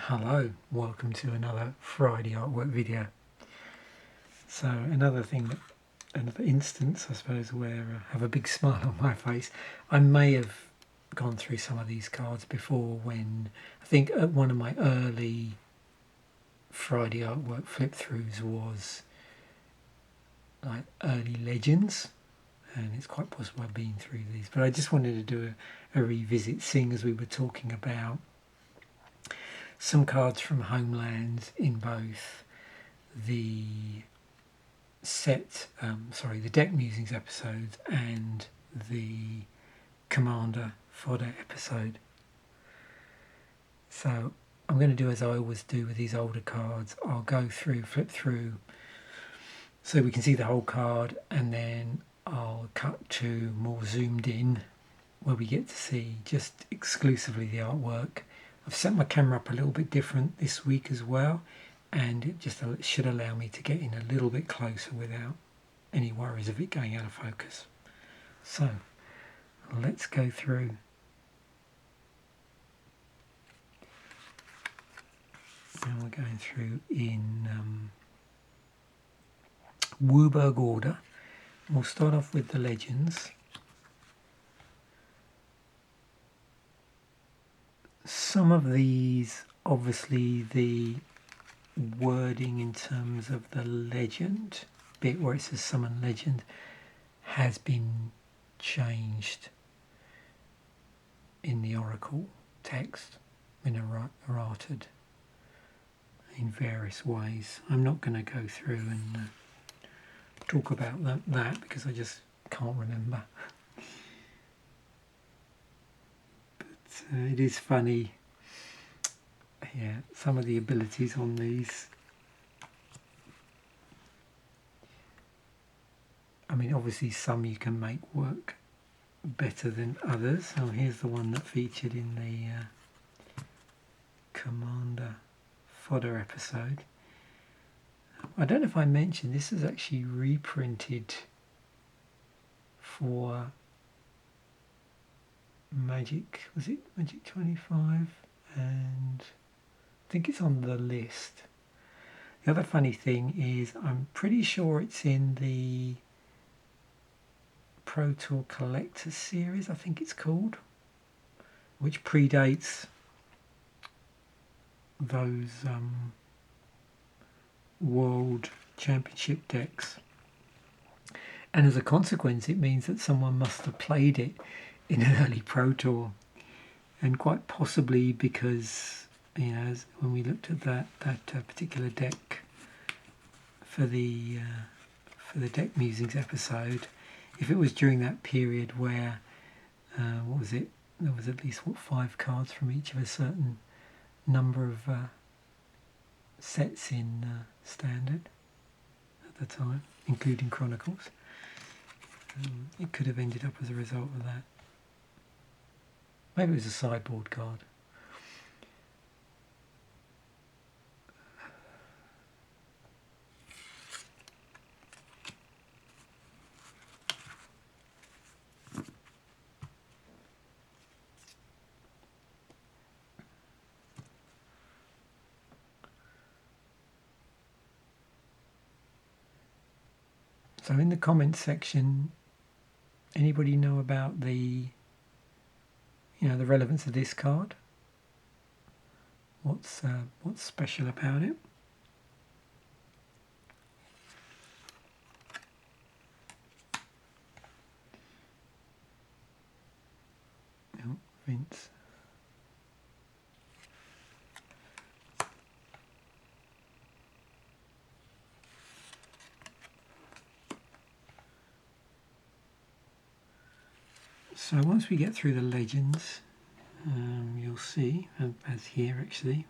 Hello, welcome to another Friday artwork video. So another instance I suppose where I have a big smile on my face. I may have gone through some of these cards before when I think at one of my early Friday artwork flip throughs was like early legends, and it's quite possible I've been through these, but I just wanted to do a revisit, seeing as we were talking about some cards from Homelands in both the the deck musings episode and the Commander fodder episode. So I'm going to do as I always do with these older cards. I'll go through, flip through, so we can see the whole card, and then I'll cut to more zoomed in where we get to see just exclusively the artwork. I've set my camera up a little bit different this week as well, and it just should allow me to get in a little bit closer without any worries of it going out of focus. So let's go through. Now we're going through in WUBURG order. We'll start off with the legends. Some of these, obviously the wording in terms of the legend bit where it says summon legend has been changed in the Oracle text, been errated in various ways. I'm not going to go through and talk about that because I just can't remember. But it is funny, yeah, some of the abilities on these. I mean, obviously some you can make work better than others. Oh, here's the one that featured in the Commander fodder episode. I don't know if I mentioned this is actually reprinted for Magic, was it Magic 25? And I think it's on the list. The other funny thing is I'm pretty sure it's in the Pro Tour Collector series, I think it's called, which predates those World Championship decks. And as a consequence, it means that someone must have played it in an early Pro Tour, and quite possibly because, you know, when we looked at that particular deck for the deck musings episode, if it was during that period where what was it? There was at least 5 cards from each of a certain number of sets in Standard at the time, including Chronicles. It could have ended up as a result of that. Maybe it was a sideboard card. So in the comments section, anybody know about the relevance of this card? What's special about it? Oh, Vince. So once we get through the legends, you'll see, as here actually,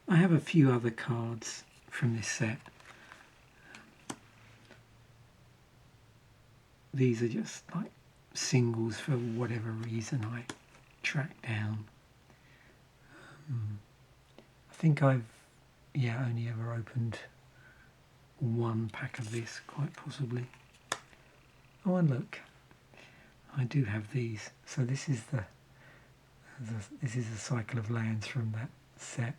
I have a few other cards from this set. These are just like singles for whatever reason I tracked down. I think I've only ever opened one pack of this, quite possibly. Oh, and look, I do have these. So this is a cycle of lands from that set.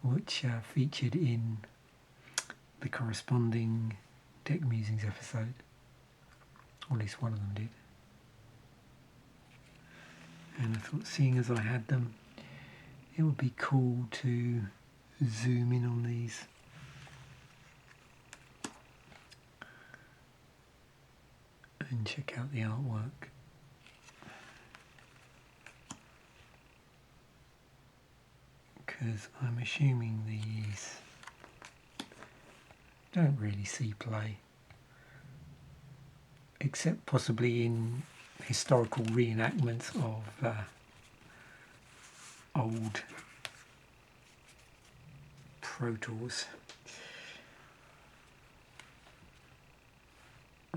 which featured in the corresponding Deck Musings episode, or at least one of them did. And I thought, seeing as I had them, it would be cool to zoom in on these. And check out the artwork. Because I'm assuming these don't really see play, except possibly in historical reenactments of old Pro Tours.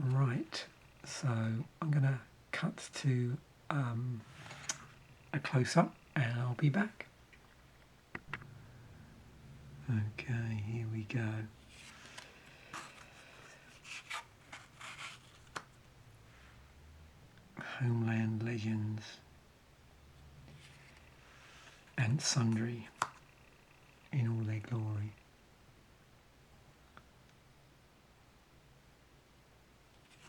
Right, so I'm going to cut to a close-up and I'll be back. Okay, here we go. Homeland Legends and Sundry in all their glory.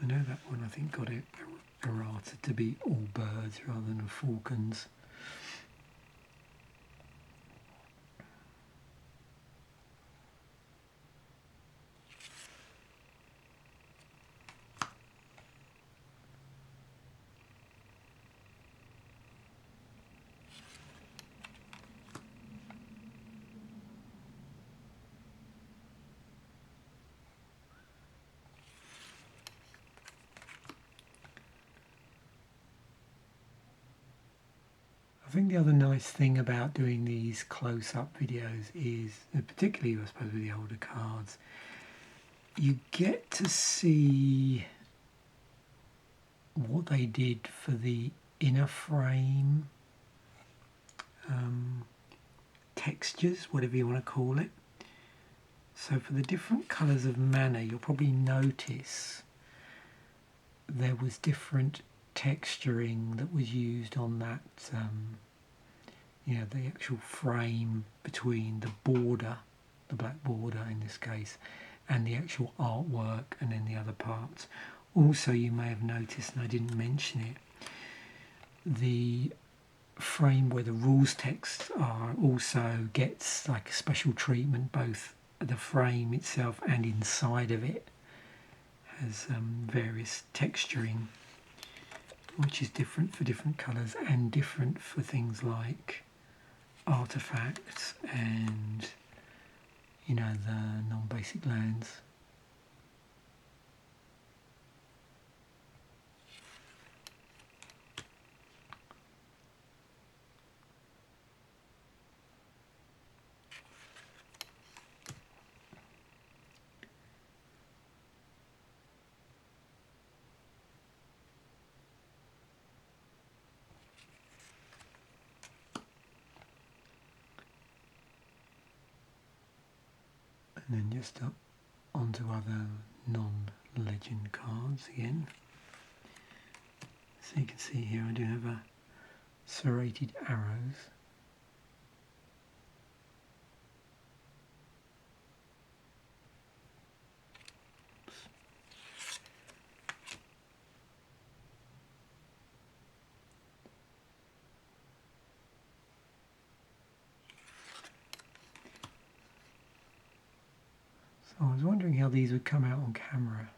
I know that one, I think, got it errata to be all birds rather than falcons. I think the other nice thing about doing these close-up videos is, particularly I suppose with the older cards, you get to see what they did for the inner frame textures, whatever you want to call it. So for the different colours of mana, you'll probably notice there was different texturing that was used on that, the actual frame between the border, the black border in this case, and the actual artwork, and then the other parts. Also, you may have noticed, and I didn't mention it, the frame where the rules text are also gets like a special treatment, both the frame itself and inside of it has various texturing, which is different for different colours and different for things like artifacts and the non-basic lands. And then just up onto other non-legend cards again. So you can see here I do have a serrated arrows. So I was wondering how these would come out on camera.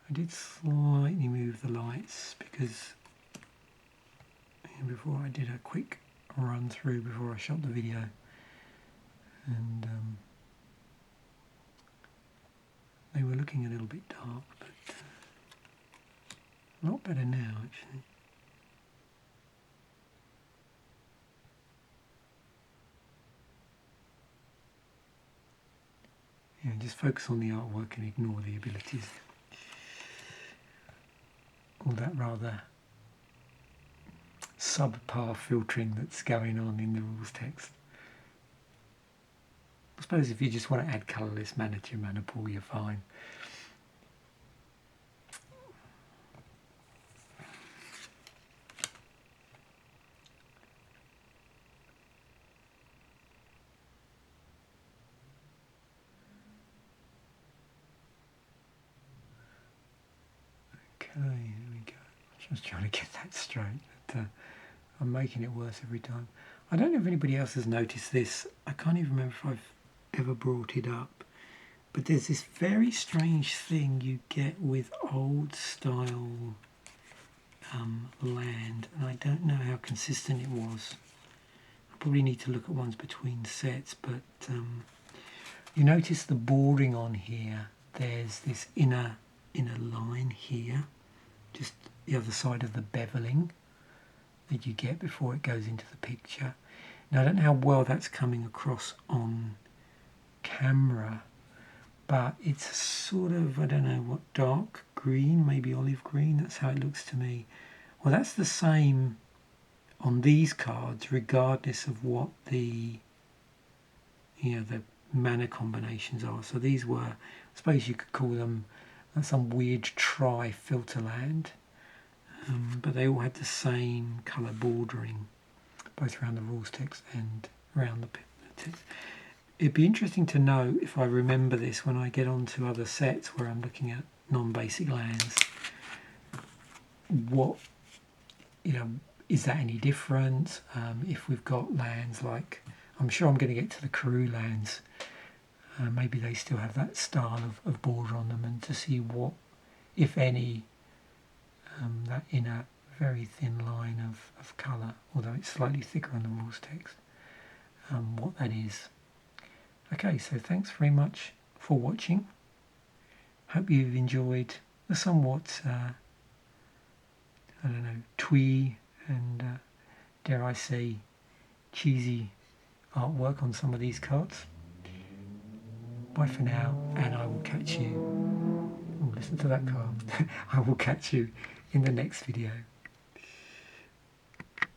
I did slightly move the lights because before I did a quick run through before I shot the video, and they were looking a little bit dark, but a lot better now actually. Yeah, just focus on the artwork and ignore the abilities. All that rather subpar filtering that's going on in the rules text. I suppose if you just want to add colourless mana to your mana pool, you're fine. there we go. I'm just trying to get that straight. But, I'm making it worse every time. I don't know if anybody else has noticed this. I can't even remember if I've ever brought it up. But there's this very strange thing you get with old style land, and I don't know how consistent it was. I probably need to look at ones between sets, but you notice the boring on here. There's this inner line here, just the other side of the beveling that you get before it goes into the picture. Now I don't know how well that's coming across on camera, but it's sort of, I don't know what, dark green, maybe olive green, that's how it looks to me. Well, that's the same on these cards regardless of what the mana combinations are. So these were, I suppose you could call them some weird tri-filter land, but they all had the same colour bordering, both around the rules text and around the text. It'd be interesting to know if I remember this when I get on to other sets where I'm looking at non-basic lands. What, is that any different? If we've got lands like, I'm sure I'm going to get to the Karoo lands, maybe they still have that style of border on them, and to see what, if any, that inner very thin line of colour, although it's slightly thicker on the rules text, what that is. Okay, so thanks very much for watching. Hope you've enjoyed the somewhat, twee and, dare I say, cheesy artwork on some of these cards. Bye for now, and I will catch you. Oh, listen to that car. I will catch you in the next video.